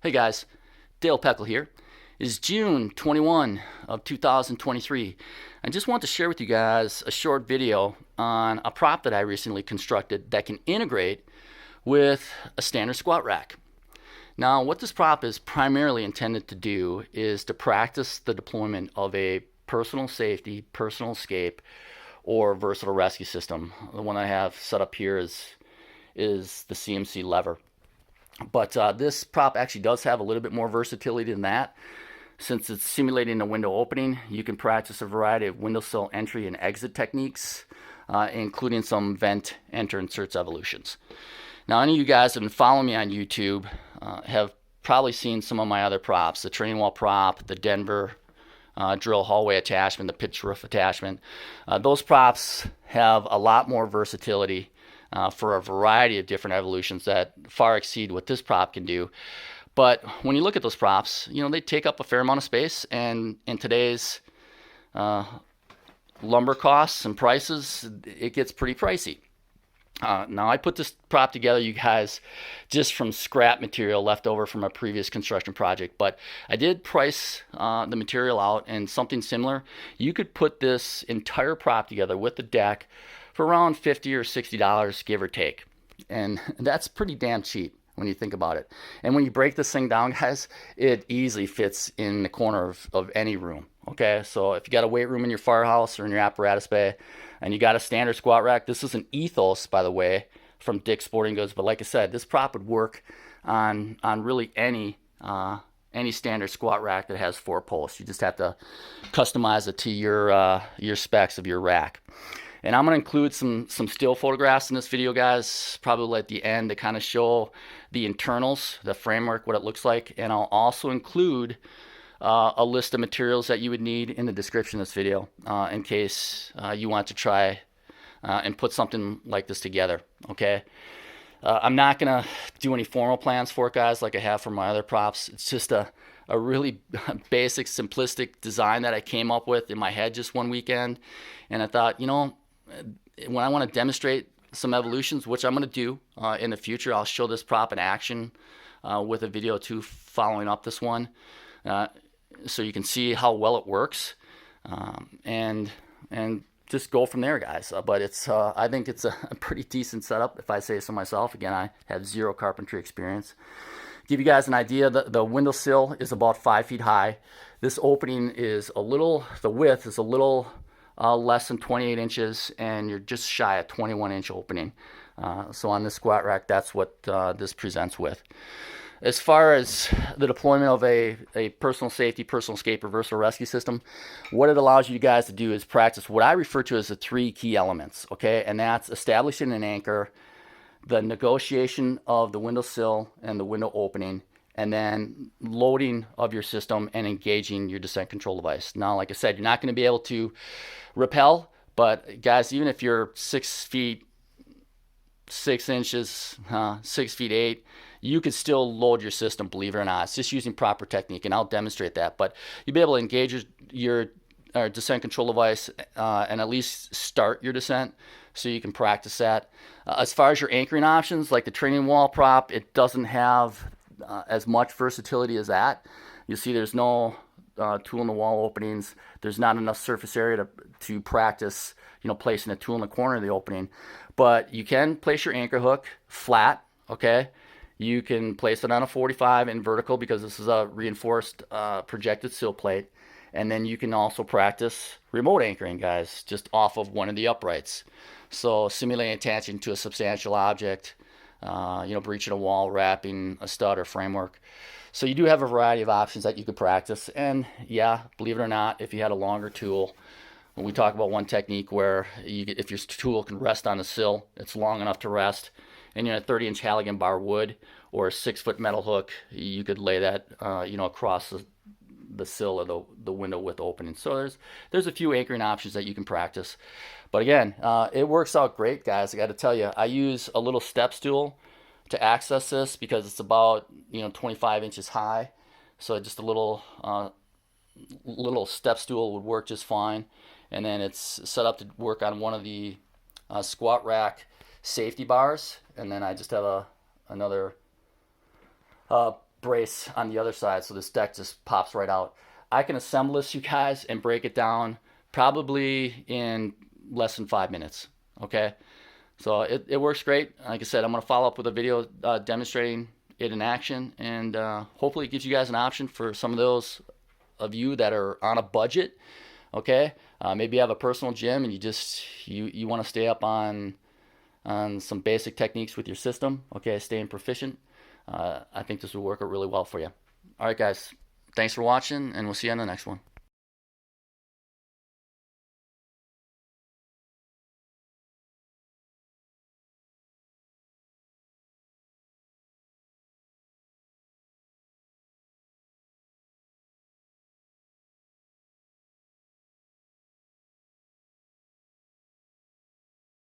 Hey guys, Dale Peckle here. It is June 21 of 2023. I just want to share with you guys a short video on a prop that I recently constructed that can integrate with a standard squat rack. Now, what this prop is primarily intended to do is to practice the deployment of a personal safety, personal escape, or versatile rescue system. The one I have set up here is the CMC lever. But this prop actually does have a little bit more versatility than that. Since it's simulating a window opening, you can practice a variety of windowsill entry and exit techniques, including some vent, enter, inserts evolutions. Now, any of you guys that have been following me on YouTube have probably seen some of my other props, the training wall prop, the Denver drill hallway attachment, the pitch roof attachment. Those props have a lot more versatility for a variety of different evolutions that far exceed what this prop can do. But when you look at those props, they take up a fair amount of space, and in today's lumber costs and prices, it gets pretty pricey. Now, I put this prop together, you guys, just from scrap material left over from a previous construction project. But I did price the material out, and something similar. You could put this entire prop together with the deck for around $50 or $60, give or take. And that's pretty damn cheap when you think about it. And when you break this thing down, guys, it easily fits in the corner of any room. Okay, so if you got a weight room in your firehouse or in your apparatus bay, and you got a standard squat rack, this is an Ethos, by the way, from Dick's Sporting Goods. But like I said, this prop would work on really any standard squat rack that has 4 posts. You just have to customize it to your specs of your rack. And I'm going to include some still photographs in this video, guys, probably at the end, to kind of show the internals, the framework, what it looks like. And I'll also include a list of materials that you would need in the description of this video in case you want to try and put something like this together, okay? I'm not going to do any formal plans for it, guys, like I have for my other props. It's just a really basic, simplistic design that I came up with in my head just one weekend. And I thought, when I want to demonstrate some evolutions, which I'm going to do in the future, I'll show this prop in action with a video or two following up this one, so you can see how well it works, and just go from there, guys. But I think it's a pretty decent setup, if I say so myself. Again, I have zero carpentry experience. Give you guys an idea, the windowsill is about 5 feet high. This opening is the width is a little less than 28 inches, and you're just shy of 21-inch opening. So on this squat rack, that's what this presents with. As far as the deployment of a personal safety, personal escape, or versatile rescue system, what it allows you guys to do is practice what I refer to as the 3 key elements, okay? And that's establishing an anchor, the negotiation of the windowsill and the window opening, and then loading of your system and engaging your descent control device. Now, like I said, you're not going to be able to rappel, but guys, even if you're 6 feet 6 inches, 6 feet 8, you could still load your system, believe it or not. It's just using proper technique, and I'll demonstrate that. But you'll be able to engage your descent control device and at least start your descent, so you can practice that. As far as your anchoring options, like the training wall prop, it doesn't have as much versatility as that. You see there's no tool in the wall openings. There's not enough surface area to practice, placing a tool in the corner of the opening. But you can place your anchor hook flat, okay? You can place it on a 45 in vertical, because this is a reinforced projected sill plate. And then you can also practice remote anchoring, guys, just off of one of the uprights. So simulating attaching to a substantial object, breaching a wall, wrapping a stud or framework. So you do have a variety of options that you could practice. And yeah, believe it or not, if you had a longer tool, when we talk about one technique where if your tool can rest on the sill, it's long enough to rest, and you're a 30-inch Halligan bar wood or a 6-foot metal hook, you could lay that across the sill of the window with opening. So there's a few anchoring options that you can practice. But again, it works out great, guys. I got to tell you, I use a little step stool to access this because it's about 25 inches high. So just a little step stool would work just fine. And then it's set up to work on one of the squat rack safety bars. And then I just have another brace on the other side, so this deck just pops right out. I can assemble this, you guys, and break it down probably in less than 5 minutes. Okay, so it works great. Like I said, I'm going to follow up with a video demonstrating it in action, and hopefully it gives you guys an option for some of those of you that are on a budget. Okay, maybe you have a personal gym and you want to stay up on some basic techniques with your system. Okay, staying proficient. I think this will work out really well for you. All right, guys, thanks for watching, and we'll see you on the next one.